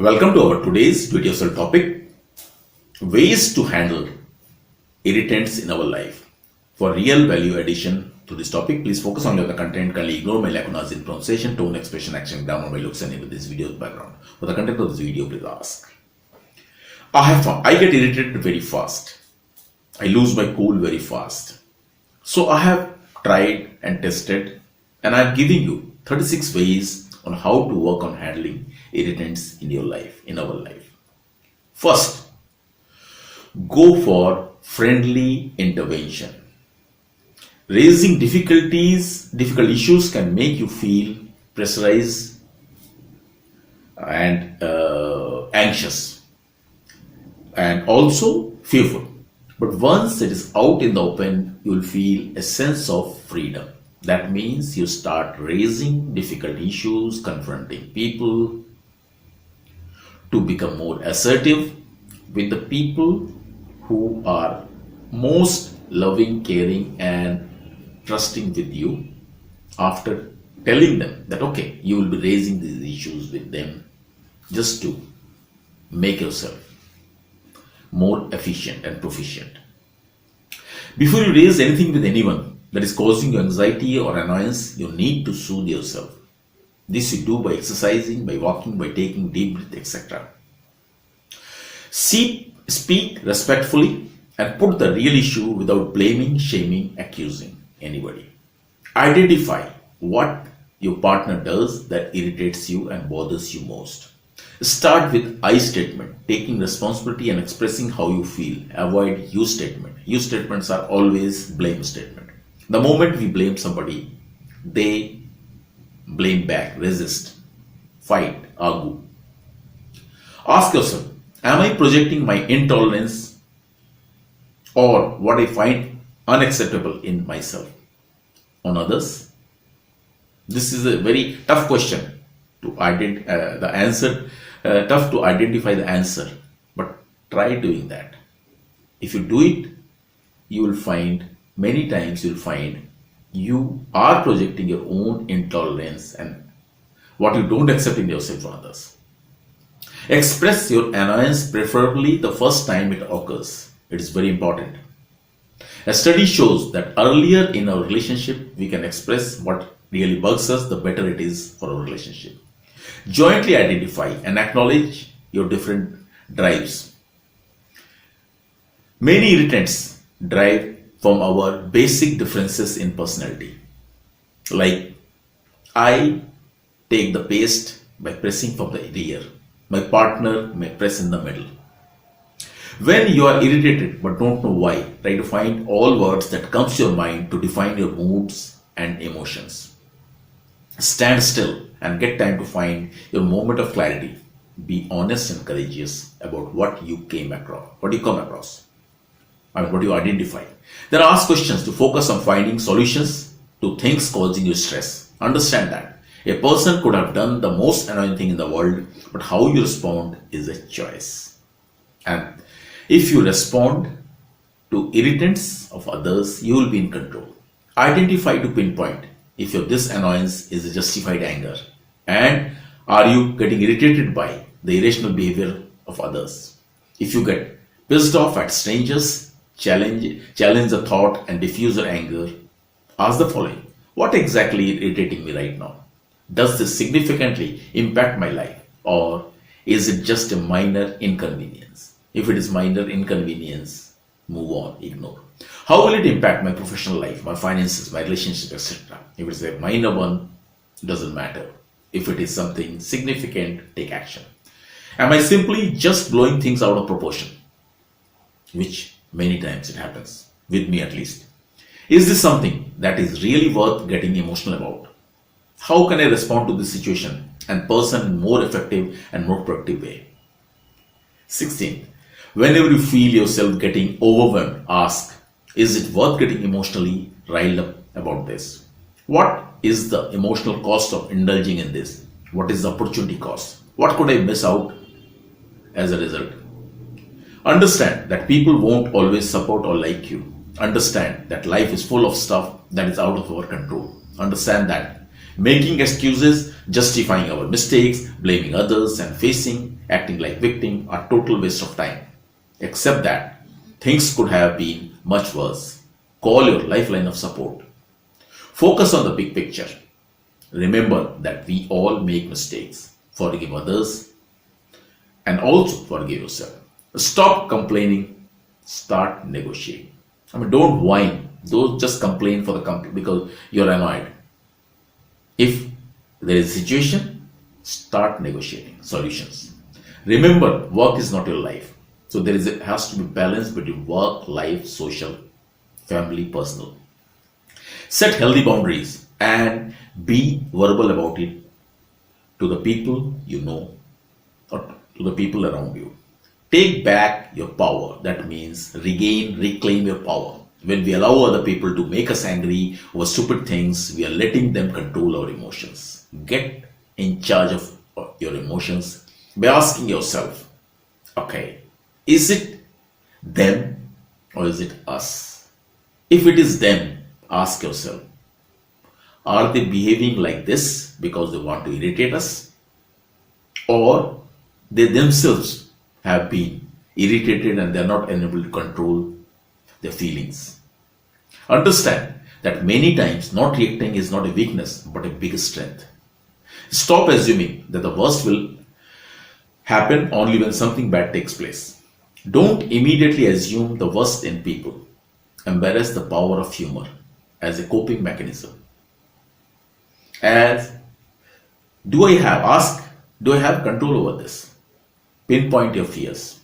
Welcome to our today's do-it-yourself topic, ways to handle irritants in our life. For real value addition to this topic, please focus only on the content. Kindly ignore my lacunas in pronunciation, tone, expression, action, grammar, my looks, and even this video's background. For the content of this video, please ask. I get irritated very fast. I lose my cool very fast. So I have tried and tested, and I'm giving you 36 ways on how to work on handling irritants in your life, in our life. First, go for friendly intervention. Raising difficult issues can make you feel pressurized and anxious and also fearful. But once it is out in the open, you will feel a sense of freedom. That means you start raising difficult issues, confronting people, to become more assertive with the people who are most loving, caring, and trusting with you. After telling them that, okay, you will be raising these issues with them just to make yourself more efficient and proficient. Before you raise anything with anyone that is causing you anxiety or annoyance, you need to soothe yourself. This you do by exercising, by walking, by taking deep breath, etc. Speak respectfully and put the real issue without blaming, shaming, accusing anybody. Identify what your partner does that irritates you and bothers you most. Start with I statement, taking responsibility and expressing how you feel. Avoid you statement. You statements are always blame statement. The moment we blame somebody, they blame back, resist, fight, argue. Ask yourself, am I projecting my intolerance or what I find unacceptable in myself on others? This is a very tough question to tough to identify the answer, but try doing that. If you do it, you will find many times you are projecting your own intolerance and what you don't accept in yourself from others. Express your annoyance preferably the first time it occurs. It is very important. A study shows that earlier in our relationship, we can express what really bugs us, the better it is for our relationship. Jointly identify and acknowledge your different drives. Many irritants drive from our basic differences in personality. Like, I take the paste by pressing from the rear. My partner may press in the middle. When you are irritated but don't know why, try to find all words that comes to your mind to define your moods and emotions. Stand still and get time to find your moment of clarity. Be honest and courageous about what you come across. What you identify. Then ask questions to focus on finding solutions to things causing you stress. Understand that a person could have done the most annoying thing in the world, but how you respond is a choice. And if you respond to irritants of others, you will be in control. Identify to pinpoint if this annoyance is a justified anger, and are you getting irritated by the irrational behavior of others. If you get pissed off at strangers, challenge the thought and diffuse your anger. Ask the following: what exactly is irritating me right now? Does this significantly impact my life, or is it just a minor inconvenience? If it is minor inconvenience, move on, ignore. How will it impact my professional life, my finances, my relationship, etc.? If it is a minor one, it doesn't matter. If it is something significant, take action. Am I simply just blowing things out of proportion? Which many times it happens, with me at least. Is this something that is really worth getting emotional about? How can I respond to this situation and person in more effective and more productive way? 16. Whenever you feel yourself getting overwhelmed, ask, is it worth getting emotionally riled up about this? What is the emotional cost of indulging in this? What is the opportunity cost? What could I miss out as a result? Understand that people won't always support or like you. Understand that life is full of stuff that is out of our control. Understand that making excuses Justifying our mistakes, blaming others, and acting like victim are total waste of time. Except that things could have been much worse. Call your lifeline of support. Focus on the big picture. Remember that we all make mistakes. Forgive others and also forgive yourself. Stop complaining, start negotiating. Don't whine. Don't just complain for the because you're annoyed. If there is a situation, start negotiating solutions. Remember, work is not your life. So has to be balance between work, life, social, family, personal. Set healthy boundaries and be verbal about it to the people you know or to the people around you. Take back your power. That means reclaim your power. When we allow other people to make us angry over stupid things, we are letting them control our emotions. Get in charge of your emotions by asking yourself, okay, is it them or is it us? If it is them, ask yourself, are they behaving like this because they want to irritate us? Or they themselves have been irritated and they are not able to control their feelings. Understand that many times not reacting is not a weakness but a big strength. Stop assuming that the worst will happen only when something bad takes place. Don't immediately assume the worst in people. Embrace the power of humor as a coping mechanism. As do I have control over this? Pinpoint your fears.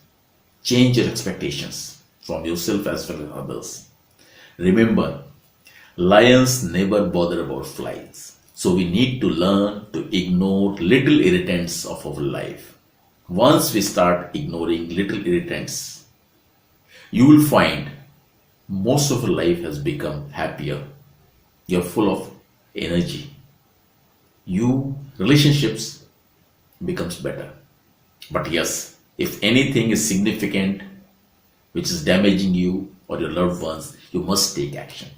Change your expectations from yourself as well as others. Remember, lions never bother about flies. So we need to learn to ignore little irritants of our life. Once we start ignoring little irritants, you will find most of your life has become happier. You're full of energy. Relationships becomes better. But yes, if anything is significant which is damaging you or your loved ones, you must take action.